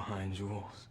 behind Jules.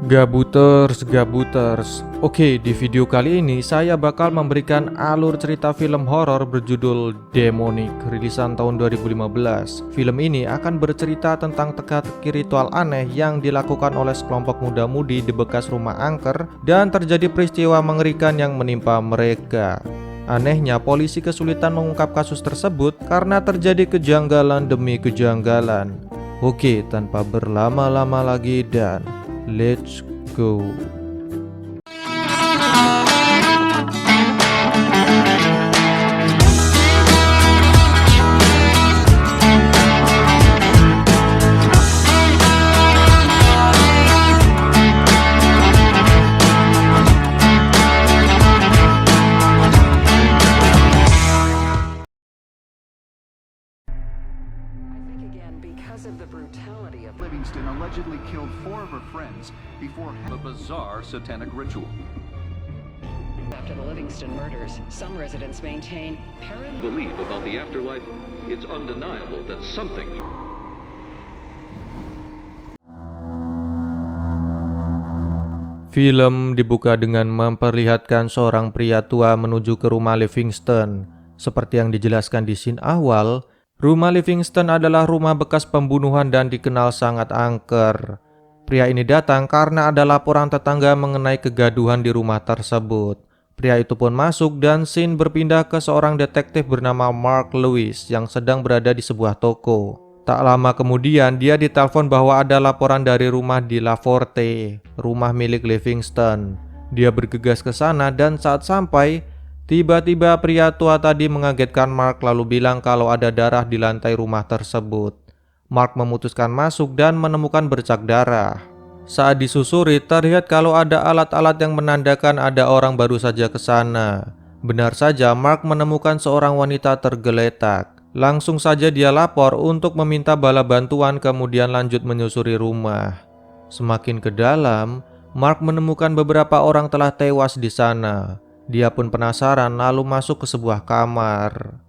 Gabuters, Gabuters. Oke, di video kali ini saya bakal memberikan alur cerita film horor berjudul Demonic, rilisan tahun 2015. Film ini akan bercerita tentang teka-teki ritual aneh yang dilakukan oleh sekelompok muda-mudi di bekas rumah angker dan terjadi peristiwa mengerikan yang menimpa mereka. Anehnya, polisi kesulitan mengungkap kasus tersebut karena terjadi kejanggalan demi kejanggalan. Oke, tanpa berlama-lama lagi dan let's go. Because of the brutality of Livingston allegedly killed 4 of her friends before a bizarre satanic ritual. after the Livingston murders, some residents maintain Belief about the afterlife, it's undeniable that something Film dibuka dengan memperlihatkan seorang pria tua menuju ke rumah Livingston. Seperti yang dijelaskan di scene awal, rumah Livingston adalah rumah bekas pembunuhan dan dikenal sangat angker. Pria ini datang karena ada laporan tetangga mengenai kegaduhan di rumah tersebut. Pria itu pun masuk dan scene berpindah ke seorang detektif bernama Mark Lewis yang sedang berada di sebuah toko. Tak lama kemudian dia ditelepon bahwa ada laporan dari rumah di La Forte, rumah milik Livingston. Dia bergegas ke sana dan saat sampai, tiba-tiba pria tua tadi mengagetkan Mark lalu bilang kalau ada darah di lantai rumah tersebut. Mark memutuskan masuk dan menemukan bercak darah. Saat disusuri, terlihat kalau ada alat-alat yang menandakan ada orang baru saja ke sana. Benar saja, Mark menemukan seorang wanita tergeletak. Langsung saja dia lapor untuk meminta bala bantuan kemudian lanjut menyusuri rumah. Semakin ke dalam, Mark menemukan beberapa orang telah tewas di sana. Dia pun penasaran lalu masuk ke sebuah kamar.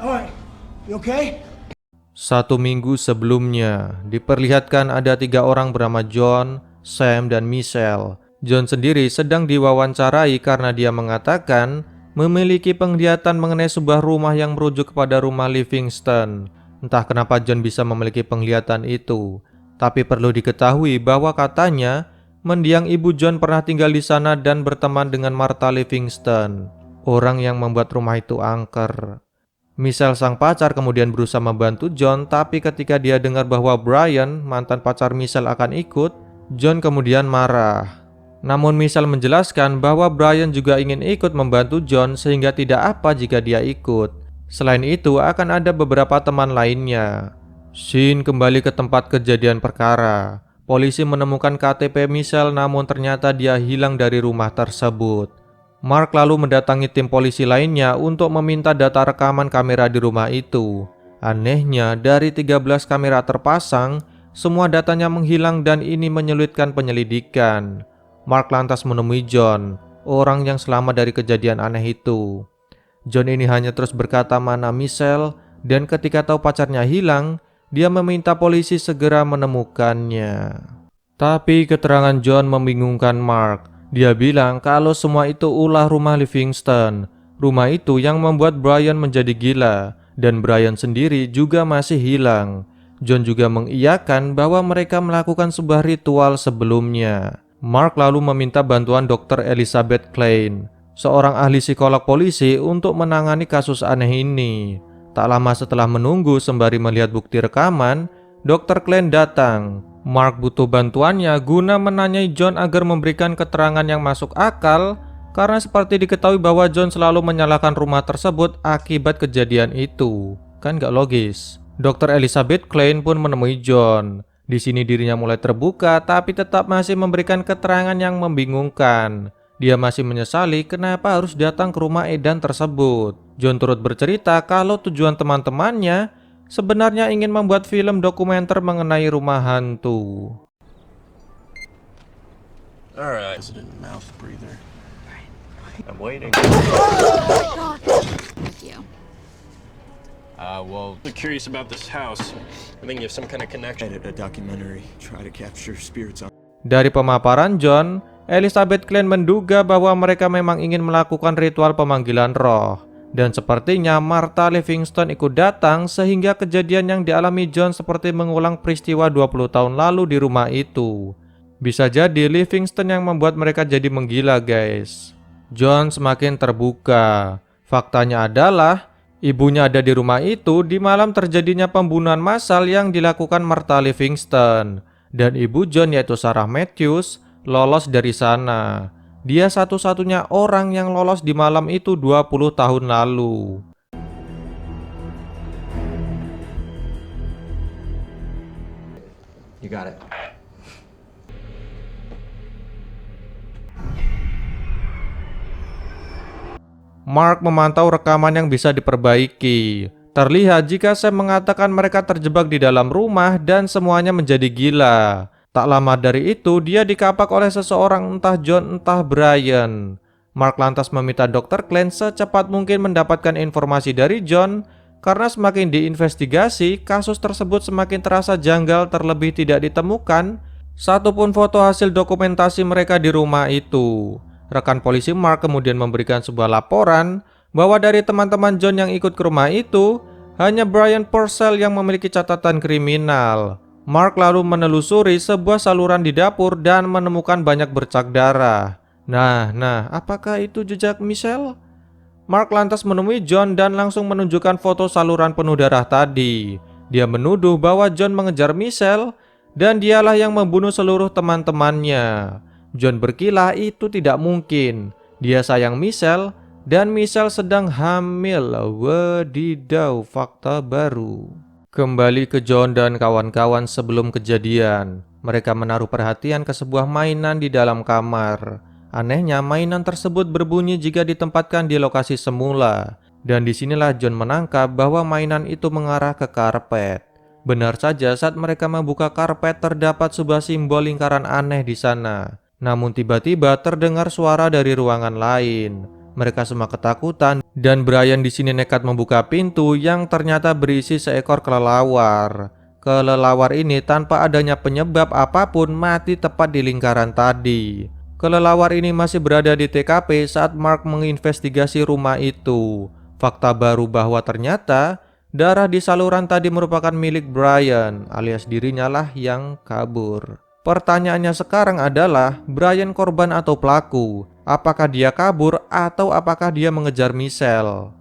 All right. You okay? 1 minggu sebelumnya, diperlihatkan ada 3 orang bernama John, Sam, dan Michelle. John sendiri sedang diwawancarai karena dia mengatakan memiliki penglihatan mengenai sebuah rumah yang merujuk kepada rumah Livingston. Entah kenapa John bisa memiliki penglihatan itu, tapi perlu diketahui bahwa katanya mendiang ibu John pernah tinggal di sana dan berteman dengan Martha Livingston, orang yang membuat rumah itu angker. Michelle sang pacar kemudian berusaha membantu John, tapi ketika dia dengar bahwa Brian, mantan pacar Michelle akan ikut, John kemudian marah. Namun Michelle menjelaskan bahwa Brian juga ingin ikut membantu John sehingga tidak apa jika dia ikut. Selain itu akan ada beberapa teman lainnya. Scene kembali ke tempat kejadian perkara. Polisi menemukan KTP Michelle namun ternyata dia hilang dari rumah tersebut. Mark lalu mendatangi tim polisi lainnya untuk meminta data rekaman kamera di rumah itu. Anehnya, dari 13 kamera terpasang, semua datanya menghilang dan ini menyulitkan penyelidikan. Mark lantas menemui John, orang yang selamat dari kejadian aneh itu. John ini hanya terus berkata mana Michelle, dan ketika tahu pacarnya hilang, dia meminta polisi segera menemukannya. Tapi keterangan John membingungkan Mark. Dia bilang kalau semua itu ulah rumah Livingston. Rumah itu yang membuat Brian menjadi gila, dan Brian sendiri juga masih hilang. John juga mengiyakan bahwa mereka melakukan sebuah ritual sebelumnya. Mark lalu meminta bantuan Dr. Elizabeth Klein, seorang ahli psikolog polisi untuk menangani kasus aneh ini. Tak lama setelah menunggu sembari melihat bukti rekaman, Dr. Klein datang. Mark butuh bantuannya guna menanyai John agar memberikan keterangan yang masuk akal karena seperti diketahui bahwa John selalu menyalahkan rumah tersebut akibat kejadian itu. Kan gak logis. Dr. Elizabeth Klein pun menemui John. Di sini dirinya mulai terbuka tapi tetap masih memberikan keterangan yang membingungkan. Dia masih menyesali kenapa harus datang ke rumah edan tersebut. John turut bercerita kalau tujuan teman-temannya sebenarnya ingin membuat film dokumenter mengenai rumah hantu. Alright. President mouth breather. I'm waiting. Thank you. Well, I'm curious about this house. I think you have some kind of connection. Edit a documentary, try to capture spirits on. Dari pemaparan John, Elizabeth Klein menduga bahwa mereka memang ingin melakukan ritual pemanggilan roh. Dan sepertinya Martha Livingston ikut datang sehingga kejadian yang dialami John seperti mengulang peristiwa 20 tahun lalu di rumah itu. Bisa jadi Livingston yang membuat mereka jadi menggila, guys. John semakin terbuka. Faktanya adalah ibunya ada di rumah itu di malam terjadinya pembunuhan massal yang dilakukan Martha Livingston. Dan ibu John yaitu Sarah Matthews lolos dari sana. Dia satu-satunya orang yang lolos di malam itu 20 tahun lalu. You got it. Mark memantau rekaman yang bisa diperbaiki. Terlihat jika Sam mengatakan mereka terjebak di dalam rumah dan semuanya menjadi gila. Tak lama dari itu, dia dikapak oleh seseorang entah John entah Brian. Mark lantas meminta Dr. Klein secepat mungkin mendapatkan informasi dari John, karena semakin diinvestigasi, kasus tersebut semakin terasa janggal terlebih tidak ditemukan satupun foto hasil dokumentasi mereka di rumah itu. Rekan polisi Mark kemudian memberikan sebuah laporan bahwa dari teman-teman John yang ikut ke rumah itu, hanya Brian Purcell yang memiliki catatan kriminal. Mark lalu menelusuri sebuah saluran di dapur dan menemukan banyak bercak darah. Nah, apakah itu jejak Michelle? Mark lantas menemui John dan langsung menunjukkan foto saluran penuh darah tadi. Dia menuduh bahwa John mengejar Michelle dan dialah yang membunuh seluruh teman-temannya. John berkilah itu tidak mungkin. Dia sayang Michelle dan Michelle sedang hamil. Wadidaw, fakta baru. Kembali ke John dan kawan-kawan sebelum kejadian. Mereka menaruh perhatian ke sebuah mainan di dalam kamar. Anehnya, mainan tersebut berbunyi jika ditempatkan di lokasi semula. Dan disinilah John menangkap bahwa mainan itu mengarah ke karpet. Benar saja, saat mereka membuka karpet terdapat sebuah simbol lingkaran aneh di sana. Namun tiba-tiba terdengar suara dari ruangan lain. Mereka semua ketakutan dan Brian di sini nekat membuka pintu yang ternyata berisi seekor kelelawar. Kelelawar ini tanpa adanya penyebab apapun mati tepat di lingkaran tadi. Kelelawar ini masih berada di TKP saat Mark menginvestigasi rumah itu. Fakta baru bahwa ternyata darah di saluran tadi merupakan milik Brian, alias dirinya lah yang kabur. Pertanyaannya sekarang adalah, Brian korban atau pelaku? Apakah dia kabur atau apakah dia mengejar Michelle?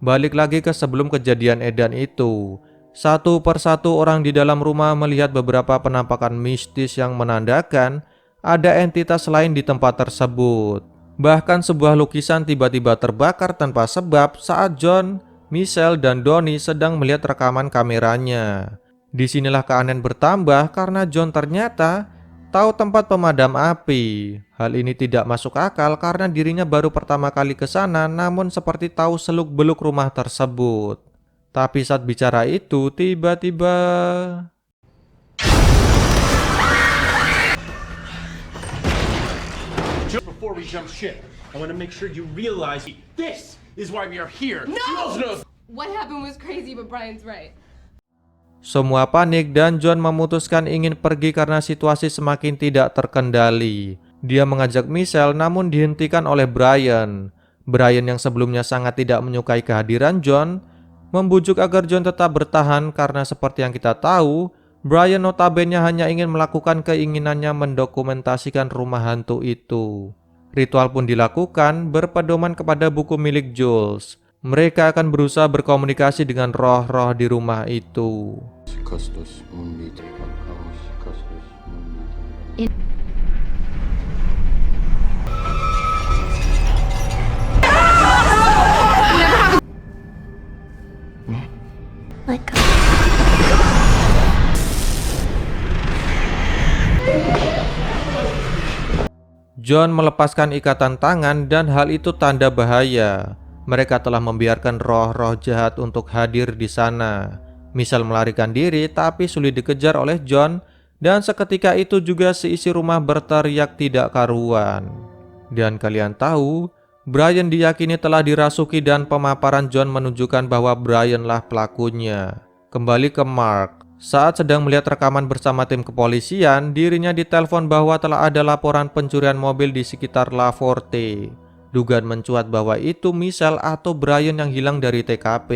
Balik lagi ke sebelum kejadian edan itu. Satu persatu orang di dalam rumah melihat beberapa penampakan mistis yang menandakan ada entitas lain di tempat tersebut. Bahkan sebuah lukisan tiba-tiba terbakar tanpa sebab saat John, Michelle, dan Donnie sedang melihat rekaman kameranya. Disinilah keanehan bertambah karena John ternyata tahu tempat pemadam api. Hal ini tidak masuk akal karena dirinya baru pertama kali ke sana, namun seperti tahu seluk-beluk rumah tersebut. Tapi saat bicara itu, tiba-tiba Before we jump ship, I want to make sure you realize this is why we are here. No! What happened was crazy, but Brian's right. semua panik dan John memutuskan ingin pergi karena situasi semakin tidak terkendali. Dia mengajak Michelle namun dihentikan oleh Brian. Brian yang sebelumnya sangat tidak menyukai kehadiran John, membujuk agar John tetap bertahan karena seperti yang kita tahu, Brian notabene hanya ingin melakukan keinginannya mendokumentasikan rumah hantu itu. Ritual pun dilakukan berpedoman kepada buku milik Jules. Mereka akan berusaha berkomunikasi dengan roh-roh di rumah itu. John melepaskan ikatan tangan dan hal itu tanda bahaya. Mereka telah membiarkan roh-roh jahat untuk hadir di sana. Michelle melarikan diri tapi sulit dikejar oleh John dan seketika itu juga seisi rumah berteriak tidak karuan. Dan kalian tahu, Brian diyakini telah dirasuki dan pemaparan John menunjukkan bahwa Brian-lah pelakunya. Kembali ke Mark. Saat sedang melihat rekaman bersama tim kepolisian, dirinya ditelepon bahwa telah ada laporan pencurian mobil di sekitar La Forte. Dugaan mencuat bahwa itu Michelle atau Brian yang hilang dari TKP.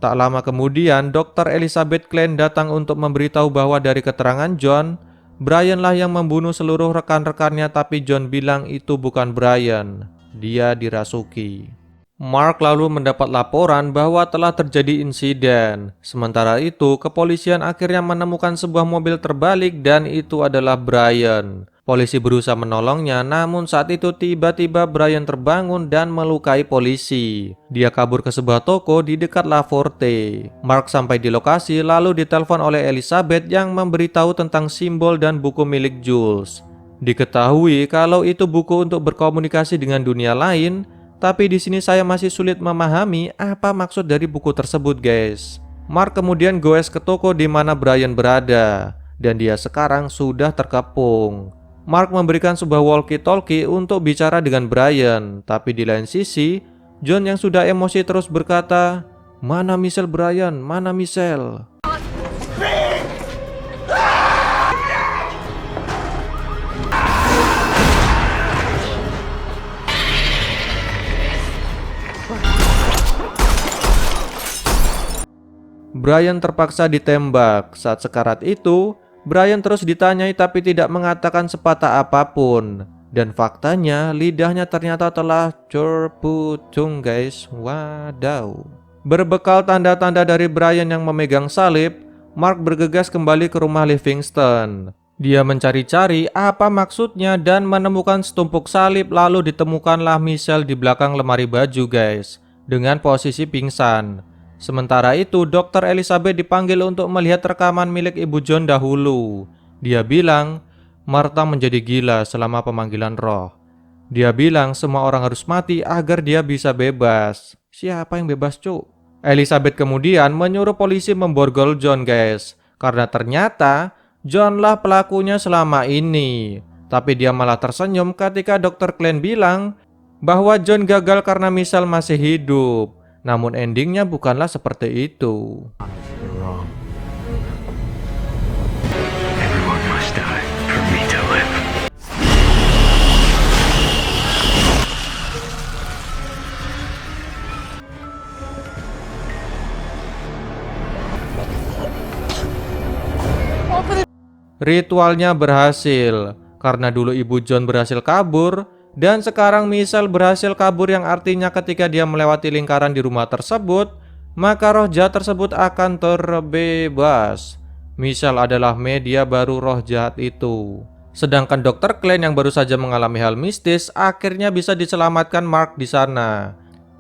Tak lama kemudian, Dr. Elizabeth Klein datang untuk memberitahu bahwa dari keterangan John, Brian-lah yang membunuh seluruh rekan-rekannya, tapi John bilang itu bukan Brian. Dia dirasuki. Mark lalu mendapat laporan bahwa telah terjadi insiden. Sementara itu, kepolisian akhirnya menemukan sebuah mobil terbalik dan itu adalah Brian. Polisi berusaha menolongnya, namun saat itu tiba-tiba Brian terbangun dan melukai polisi. Dia kabur ke sebuah toko di dekat La Forte. Mark sampai di lokasi lalu ditelepon oleh Elizabeth yang memberitahu tentang simbol dan buku milik Jules. Diketahui kalau itu buku untuk berkomunikasi dengan dunia lain, tapi di sini saya masih sulit memahami apa maksud dari buku tersebut, guys. Mark kemudian goes ke toko di mana Brian berada, dan dia sekarang sudah terkepung. Mark memberikan sebuah walkie-talkie untuk bicara dengan Brian, tapi di lain sisi, John yang sudah emosi terus berkata, "Mana Michelle, Brian? Mana Michelle?" Brian terpaksa ditembak. Saat sekarat itu, Brian terus ditanyai tapi tidak mengatakan sepatah apapun. Dan faktanya, lidahnya ternyata telah terputung, guys. Wadaw. Berbekal tanda-tanda dari Brian yang memegang salib, Mark bergegas kembali ke rumah Livingston. Dia mencari-cari apa maksudnya dan menemukan setumpuk salib, lalu ditemukanlah Michelle di belakang lemari baju, guys, dengan posisi pingsan. Sementara itu, Dr. Elizabeth dipanggil untuk melihat rekaman milik Ibu John dahulu. Dia bilang, Martha menjadi gila selama pemanggilan roh. Dia bilang semua orang harus mati agar dia bisa bebas. Siapa yang bebas, cuk? Elizabeth kemudian menyuruh polisi memborgol John, guys. Karena ternyata, John lah pelakunya selama ini. Tapi dia malah tersenyum ketika Dr. Klein bilang bahwa John gagal karena Michelle masih hidup. Namun endingnya bukanlah seperti itu. Ritualnya berhasil karena dulu Ibu John berhasil kabur. Dan sekarang Michelle berhasil kabur, yang artinya ketika dia melewati lingkaran di rumah tersebut, maka roh jahat tersebut akan terbebas. Michelle adalah media baru roh jahat itu. Sedangkan Dr. Klein yang baru saja mengalami hal mistis akhirnya bisa diselamatkan Mark di sana.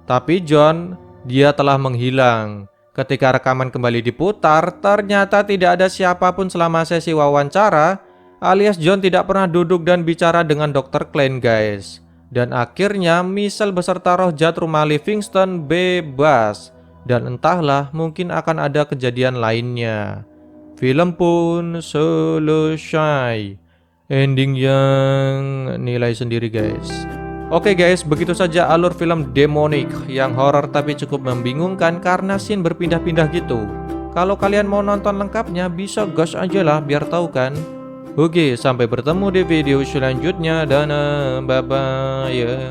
Tapi John, dia telah menghilang. Ketika rekaman kembali diputar, ternyata tidak ada siapapun selama sesi wawancara, alias John tidak pernah duduk dan bicara dengan Dr. Klein, guys. Dan akhirnya Michelle beserta roh jahat rumah Livingston bebas. Dan entahlah, mungkin akan ada kejadian lainnya. Film pun selesai. Ending yang nilai sendiri, guys. Oke guys, begitu saja alur film Demonic yang horor tapi cukup membingungkan karena scene berpindah-pindah gitu. Kalau kalian mau nonton lengkapnya bisa gas aja lah biar tahu kan. Oke, sampai bertemu di video selanjutnya dan bye bye ya.